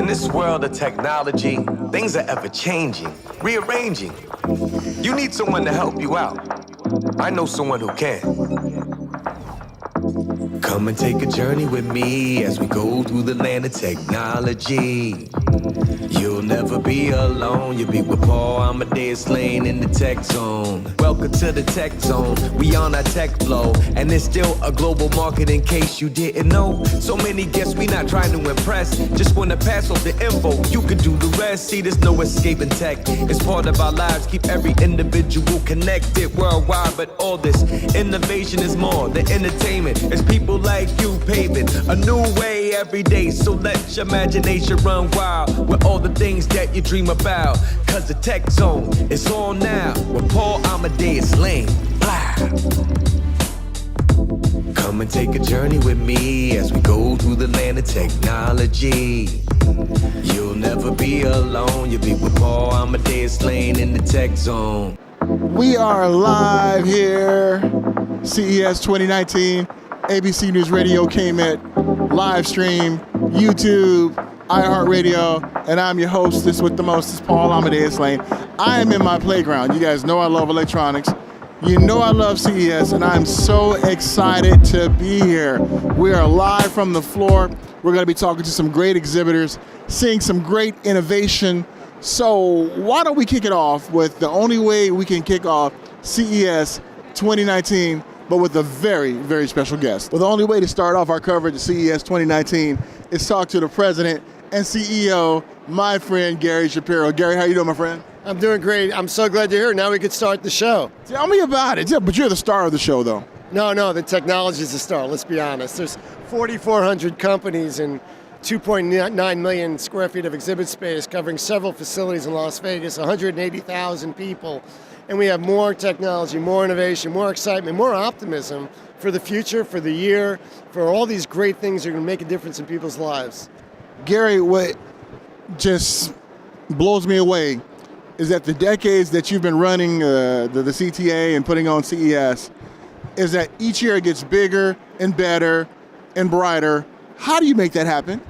In this world of technology, things are ever changing, rearranging. You need someone to help you out. I know someone who can. Come and take a journey with me as we go through the land of technology. You'll never be alone. You'll be with Paul Amadeus Lane in the tech zone. Welcome to the tech zone. We on our tech flow, and there's still a global market in case you didn't know. So many guests, we not trying to impress. Just wanna pass off the info. You can do the rest. See, there's no escaping tech. It's part of our lives. Keep every individual connected worldwide. But all this innovation is more than entertainment. It's people like you paving a new way every day. So let your imagination run wild with all the things that you dream about. Cause the tech zone is on now with Paul Amadeus Lane. Blah. Come and take a journey with me as we go through the land of technology. You'll never be alone. You'll be with Paul Amadeus Lane in the tech zone. We are live here, CES 2019. ABC News Radio came at live stream, YouTube, iHeartRadio, and I'm your hostess with the mostest, Paul Amadeus Lane. I am in my playground. You guys know I love electronics. You know I love CES, and I'm so excited to be here. We are live from the floor. We're going to be talking to some great exhibitors, seeing some great innovation. So why don't we kick it off with the only way we can kick off CES 2019, but with a very, very special guest. Well, the only way to start off our coverage of CES 2019 is talk to the president and CEO, my friend Gary Shapiro. Gary, how you doing, my friend? I'm doing great. I'm so glad you're here. Now we could start the show. Tell me about it. Yeah, but you're the star of the show, though. No, the technology is the star. Let's be honest. There's 4,400 companies and 2.9 million square feet of exhibit space covering several facilities in Las Vegas, 180,000 people. And we have more technology, more innovation, more excitement, more optimism for the future, for the year, for all these great things that are going to make a difference in people's lives. Gary, what just blows me away is that the decades that you've been running the CTA and putting on CES is that each year it gets bigger and better and brighter. How do you make that happen?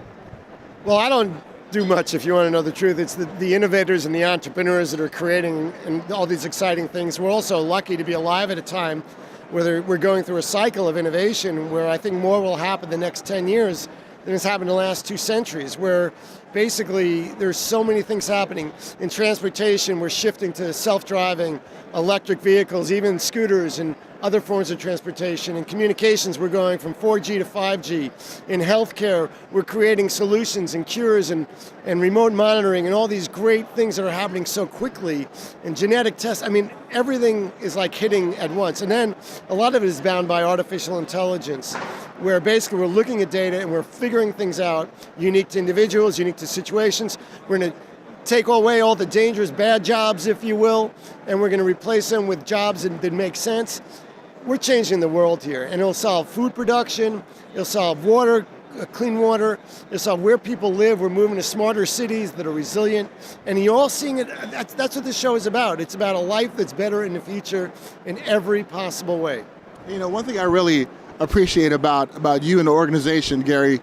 Well, I don't do much, if you want to know the truth. It's the innovators and the entrepreneurs that are creating and all these exciting things. We're also lucky to be alive at a time where we're going through a cycle of innovation where I think more will happen the next 10 years than has happened in the last 2 centuries, where basically there's so many things happening. In transportation, we're shifting to self-driving, electric vehicles, even scooters and other forms of transportation. In communications, we're going from 4G to 5G. In healthcare, we're creating solutions and cures and remote monitoring and all these great things that are happening so quickly. And genetic tests, I mean, everything is like hitting at once. And then a lot of it is bound by artificial intelligence, where basically we're looking at data and we're figuring things out unique to individuals, unique to situations. We're going to take away all the dangerous bad jobs, if you will, and we're going to replace them with jobs that make sense. We're changing the world here, and it'll solve food production, it'll solve water, clean water, it'll solve where people live. We're moving to smarter cities that are resilient, and you're all seeing it. That's what this show is about. It's about a life that's better in the future in every possible way. You know, one thing I really appreciate about you and the organization, Gary,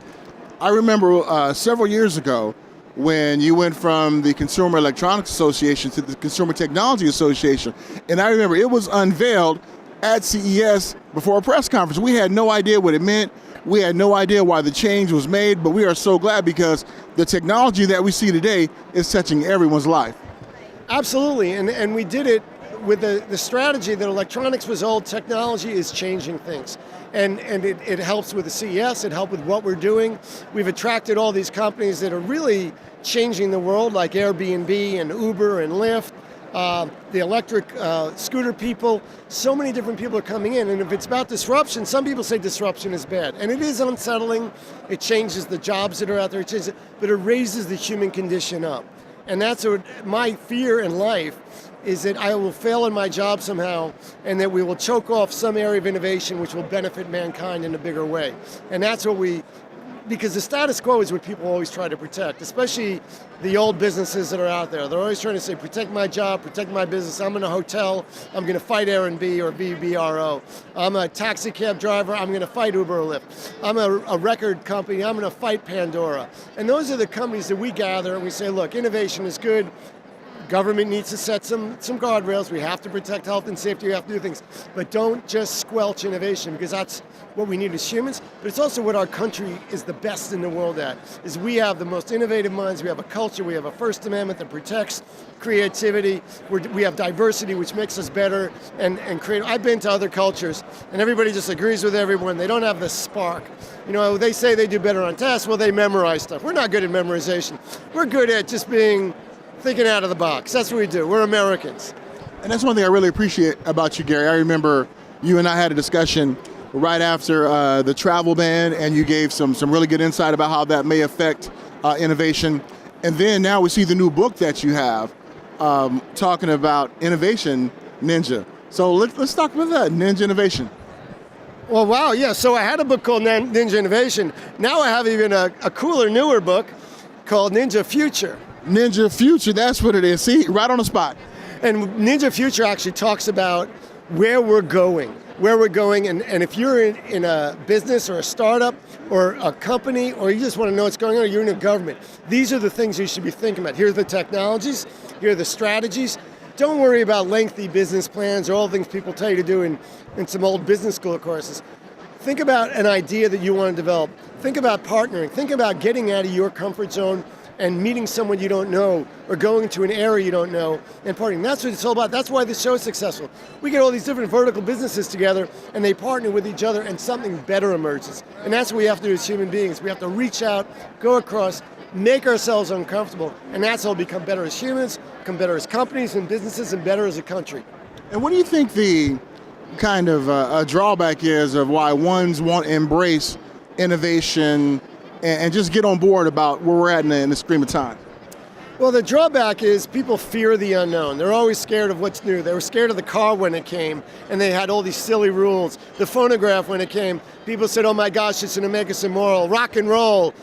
I remember several years ago when you went from the Consumer Electronics Association to the Consumer Technology Association, and I remember it was unveiled at CES before a press conference. We had no idea what it meant. We had no idea why the change was made, but we are so glad because the technology that we see today is touching everyone's life. Absolutely, and we did it with the strategy that electronics was old, technology is changing things. And it helps with the CES, it helped with what we're doing. We've attracted all these companies that are really changing the world, like Airbnb and Uber and Lyft. The electric scooter people, so many different people are coming in. And if it's about disruption, some people say disruption is bad. And it is unsettling. It changes the jobs that are out there, but it raises the human condition up. And that's what my fear in life is, that I will fail in my job somehow and that we will choke off some area of innovation which will benefit mankind in a bigger way. And that's what we because the status quo is what people always try to protect, especially the old businesses that are out there. They're always trying to say, protect my job, protect my business. I'm in a hotel, I'm going to fight Airbnb or VBRO. I'm a taxi cab driver, I'm going to fight Uber or Lyft. I'm a record company, I'm going to fight Pandora. And those are the companies that we gather and we say, look, innovation is good. Government needs to set some guardrails. We have to protect health and safety. We have to do things. But don't just squelch innovation, because that's what we need as humans. But it's also what our country is the best in the world at, is we have the most innovative minds. We have a culture. We have a First Amendment that protects creativity. We have diversity, which makes us better and creative. I've been to other cultures, and everybody just agrees with everyone. They don't have the spark. You know, they say they do better on tests. Well, they memorize stuff. We're not good at memorization. We're good at just thinking out of the box. That's what we do. We're Americans. And that's one thing I really appreciate about you, Gary. I remember you and I had a discussion right after the travel ban, and you gave some really good insight about how that may affect innovation. And then now we see the new book that you have talking about innovation ninja. So let's talk about that, Ninja Innovation. Well, wow, yeah. So I had a book called Ninja Innovation. Now I have even a cooler, newer book called Ninja Future. Ninja Future, that's what it is. See, right on the spot. And Ninja Future actually talks about where we're going. And if you're in a business or a startup or a company, or you just want to know what's going on, or you're in a government, these are the things you should be thinking about. Here are the technologies, here are the strategies. Don't worry about lengthy business plans or all the things people tell you to do in some old business school courses. Think about an idea that you want to develop. Think about partnering. Think about getting out of your comfort zone and meeting someone you don't know, or going to an area you don't know, and partnering. That's what it's all about. That's why this show is successful. We get all these different vertical businesses together, and they partner with each other, and something better emerges. And that's what we have to do as human beings. We have to reach out, go across, make ourselves uncomfortable, and that's how we become better as humans, become better as companies and businesses, and better as a country. And what do you think the kind of a drawback is of why ones won't embrace innovation and just get on board about where we're at in the stream of time? Well, the drawback is people fear the unknown. They're always scared of what's new. They were scared of the car when it came, and they had all these silly rules. The phonograph when it came, people said, oh my gosh, it's going to make us immoral. Rock and roll,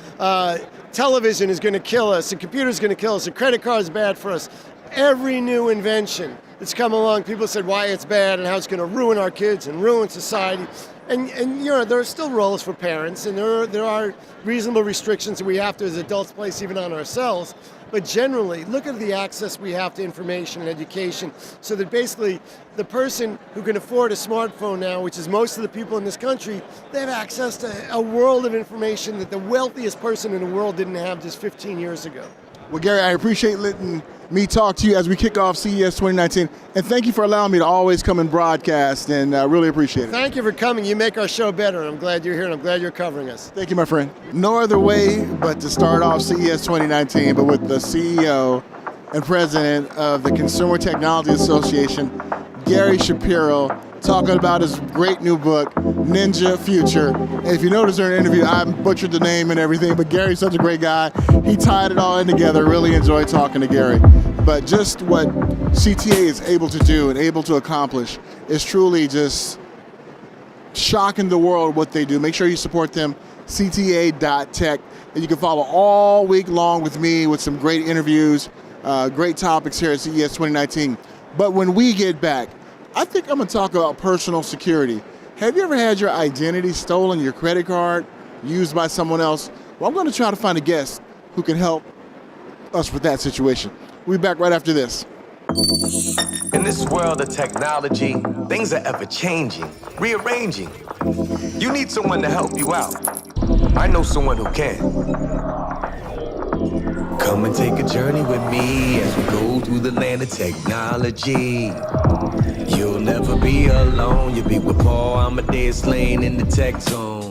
television is going to kill us, the computer's going to kill us, the credit card is bad for us. Every new invention that's come along, people said why it's bad and how it's going to ruin our kids and ruin society. And you know, there are still roles for parents, and there are reasonable restrictions that we have to as adults place even on ourselves. But generally, look at the access we have to information and education, so that basically the person who can afford a smartphone now, which is most of the people in this country, they have access to a world of information that the wealthiest person in the world didn't have just 15 years ago. Well, Gary, I appreciate letting me talk to you as we kick off CES 2019. And thank you for allowing me to always come and broadcast, and I really appreciate it. Thank you for coming. You make our show better. I'm glad you're here, and I'm glad you're covering us. Thank you, my friend. No other way but to start off CES 2019, but with the CEO and president of the Consumer Technology Association, Gary Shapiro, talking about his great new book, Ninja Future. And if you notice during the interview, I butchered the name and everything, but Gary's such a great guy. He tied it all in together. Really enjoyed talking to Gary. But just what CTA is able to do and able to accomplish is truly just shocking the world what they do. Make sure you support them, cta.tech. And you can follow all week long with me with some great interviews, great topics here at CES 2019. But when we get back, I think I'm going to talk about personal security. Have you ever had your identity stolen, your credit card used by someone else? Well, I'm going to try to find a guest who can help us with that situation. We'll be back right after this. In this world of technology, things are ever changing, rearranging. You need someone to help you out. I know someone who can. Come and take a journey with me as we go through the land of technology. You'll never be alone. You'll be with Paul, Amadeus, Lane in the tech zone.